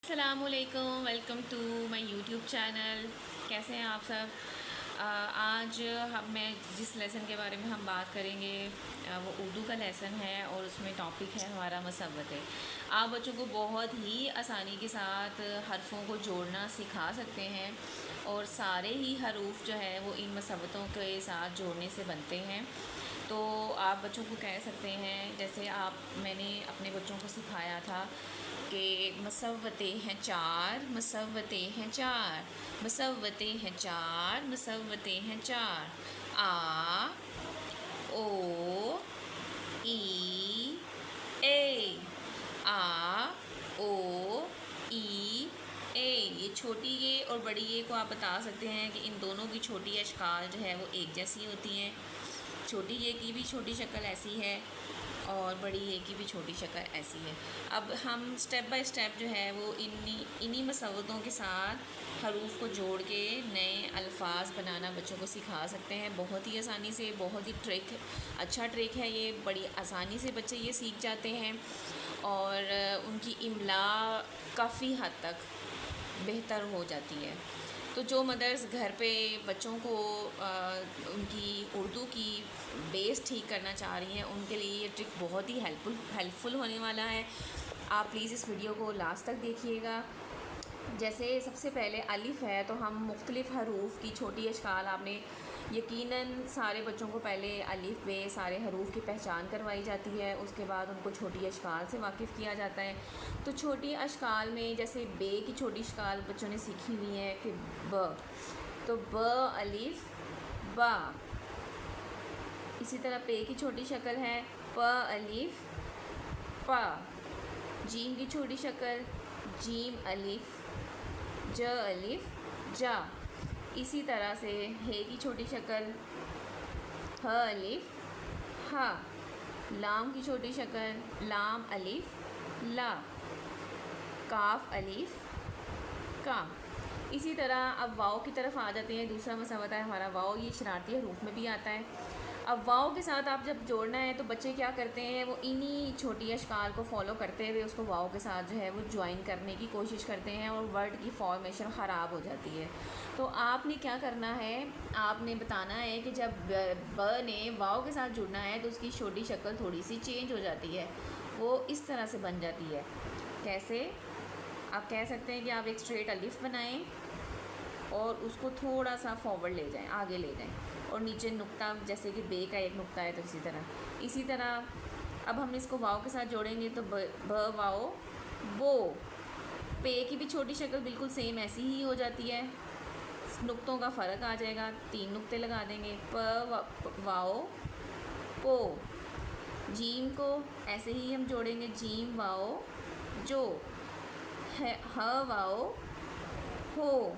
अस्सलामुअलैकुम, welcome to my YouTube channel. कैसे हैं आप सब? आज मैं जिस लेसन के बारे में हम बात करेंगे वो उर्दू का लेसन है और उसमें टॉपिक है हमारा मसव्वतें। आप बच्चों को बहुत ही आसानी के साथ हरफ़ों को जोड़ना सिखा सकते हैं और सारे ही हरूफ जो है वो इन मसव्वतों के साथ जोड़ने से बनते हैं। तो आप बच्चों को कह सकते हैं, जैसे मैंने अपने बच्चों को सिखाया था कि मसव्वतें हैं चार, मसव्वतें हैं चार, मसव्वतें हैं चार, मसव्वतें हैं चार। आ, ओ, ई, ए। आ, ओ, ई, ए। ये छोटी ए और बड़ी ए को आप बता सकते हैं कि इन दोनों की छोटी अशकाल जो है वो एक जैसी होती हैं। छोटी ए की भी छोटी शक्ल ऐसी है और बड़ी ए की भी छोटी शक्ल ऐसी है। अब हम स्टेप बाय स्टेप जो है वो इन्हीं मसव्वतों के साथ हरूफ को जोड़ के नए अल्फाज बनाना बच्चों को सिखा सकते हैं बहुत ही आसानी से। बहुत ही अच्छा ट्रिक है ये, बड़ी आसानी से बच्चे ये सीख जाते हैं और उनकी इमला काफ़ी हद तक बेहतर हो जाती है। तो जो मदर्स घर पे बच्चों को उनकी उर्दू की बेस ठीक करना चाह रही हैं, उनके लिए ये ट्रिक बहुत ही हेल्पफुल होने वाला है। आप प्लीज़ इस वीडियो को लास्ट तक देखिएगा। जैसे सबसे पहले अलिफ़ है तो हम मुख्तलिफ़ हरूफ की छोटी अशकाल, आपने यकीनन सारे बच्चों को पहले अलिफ़ बे सारे हरूफ की पहचान करवाई जाती है, उसके बाद उनको छोटी अशकाल से वाकिफ़ किया जाता है। तो छोटी अशकाल में जैसे बे की छोटी अशकाल बच्चों ने सीखी हुई है कि ब, तो ब अलिफ़ बा। इसी तरह पे की छोटी शक्ल है प अलिफ़ पा। जीम की छोटी शक्ल जीम अलिफ़ ज अलिफ़ जा। इसी तरह से हे की छोटी शक्ल ह अलिफ़ हा। लाम की छोटी शक्ल लाम अलिफ़ ला। काफ अलिफ़ का। इसी तरह अब वाओ की तरफ आ जाते हैं। दूसरा मसव्वत है हमारा वाओ, ये शरारती हरूफ में भी आता है। अब वाओ के साथ आप जब जोड़ना है तो बच्चे क्या करते हैं, वो इन्हीं छोटी अशकाल को फॉलो करते हुए उसको वाओ के साथ जो है वो ज्वाइन करने की कोशिश करते हैं और वर्ड की फॉर्मेशन ख़राब हो जाती है। तो आपने क्या करना है, आपने बताना है कि जब ब ने वाओ के साथ जुड़ना है तो उसकी छोटी शक्ल थोड़ी सी चेंज हो जाती है, वो इस तरह से बन जाती है। कैसे? आप कह सकते हैं कि आप एक स्ट्रेट अलिफ़ बनाएं और उसको थोड़ा सा फॉरवर्ड ले जाएं, आगे ले जाएं और नीचे नुक्ता, जैसे कि बे का एक नुक्ता है तो इसी तरह अब हम इसको वाओ के साथ जोड़ेंगे तो ब वाओ बो। पे की भी छोटी शक्ल बिल्कुल सेम ऐसी ही हो जाती है, नुक्तों का फ़र्क आ जाएगा, 3 नुक्ते लगा देंगे। वाओ पो। जीम को ऐसे ही हम जोड़ेंगे जीम वाओ जो। ह वाओ हो।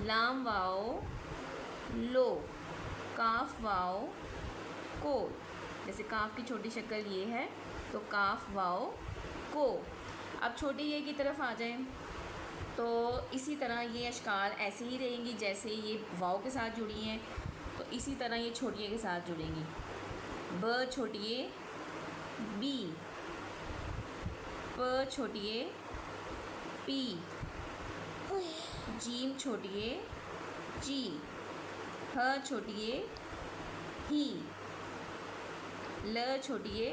लाम वाओ लो। काफ वाओ को। जैसे काफ की छोटी शक्ल ये है तो काफ वाओ को। अब छोटी ये की तरफ आ जाएं तो इसी तरह ये अशकाल ऐसे ही रहेंगी जैसे ये वाओ के साथ जुड़ी हैं, तो इसी तरह ये छोटी ए के साथ जुड़ेंगी। ब छोटी ए बी, प छोटी ए पी, जीम छोटी ए जी, ह छोटी ए ही, ल छोटी ए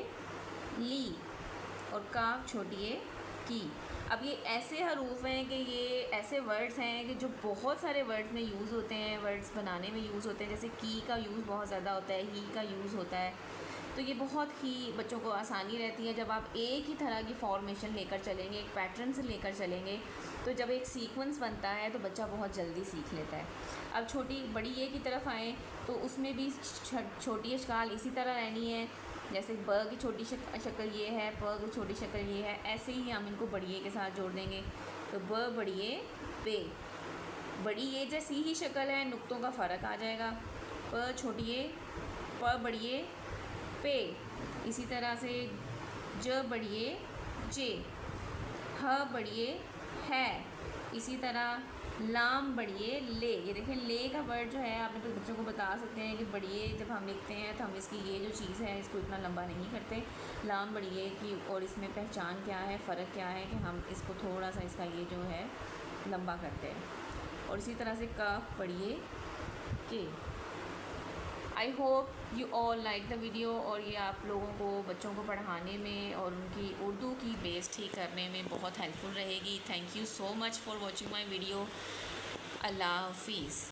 ली और काफ छोटी ए की। अब ये ऐसे हरूफ हैं कि ये ऐसे वर्ड्स हैं कि जो बहुत सारे वर्ड्स में यूज़ होते हैं, वर्ड्स बनाने में यूज़ होते हैं। जैसे की का यूज़ बहुत ज़्यादा होता है, ही का यूज़ होता है। तो ये बहुत ही बच्चों को आसानी रहती है जब आप एक ही तरह की फॉर्मेशन लेकर चलेंगे, एक पैटर्न से लेकर चलेंगे, तो जब एक सीक्वेंस बनता है तो बच्चा बहुत जल्दी सीख लेता है। अब बड़ी ए की तरफ आएँ तो उसमें भी छोटी अशकाल इसी तरह रहनी है। जैसे ब की छोटी शक्ल ये है, प की छोटी शक्ल ये है, ऐसे ही हम इनको बड़ी ए के साथ जोड़ देंगे। तो ब बड़ी ए पे। बड़ी ए जैसी ही शक्ल है, नुक्तों का फ़र्क आ जाएगा। प छोटी ए प बड़ी ए पे। इसी तरह से ज बड़ी ए जे, ह बड़ी ए है। इसी तरह लाम बढ़िए ले, ये देखें ले का वर्ड जो है आप अपने बच्चों को बता सकते हैं कि बढ़िए जब हम लिखते हैं तो हम इसकी ये जो चीज़ है इसको इतना लंबा नहीं करते। लाम बढ़िए की, और इसमें पहचान क्या है, फ़र्क क्या है कि हम इसको थोड़ा सा इसका ये जो है लंबा करते हैं। और इसी तरह से काफ बढ़िए के। I hope you all like the video, और ये आप लोगों को बच्चों को पढ़ाने में और उनकी उर्दू की बेस ठीक करने में बहुत हेल्पफुल रहेगी। Thank you so much for watching my video. अल्लाह हाफिज़।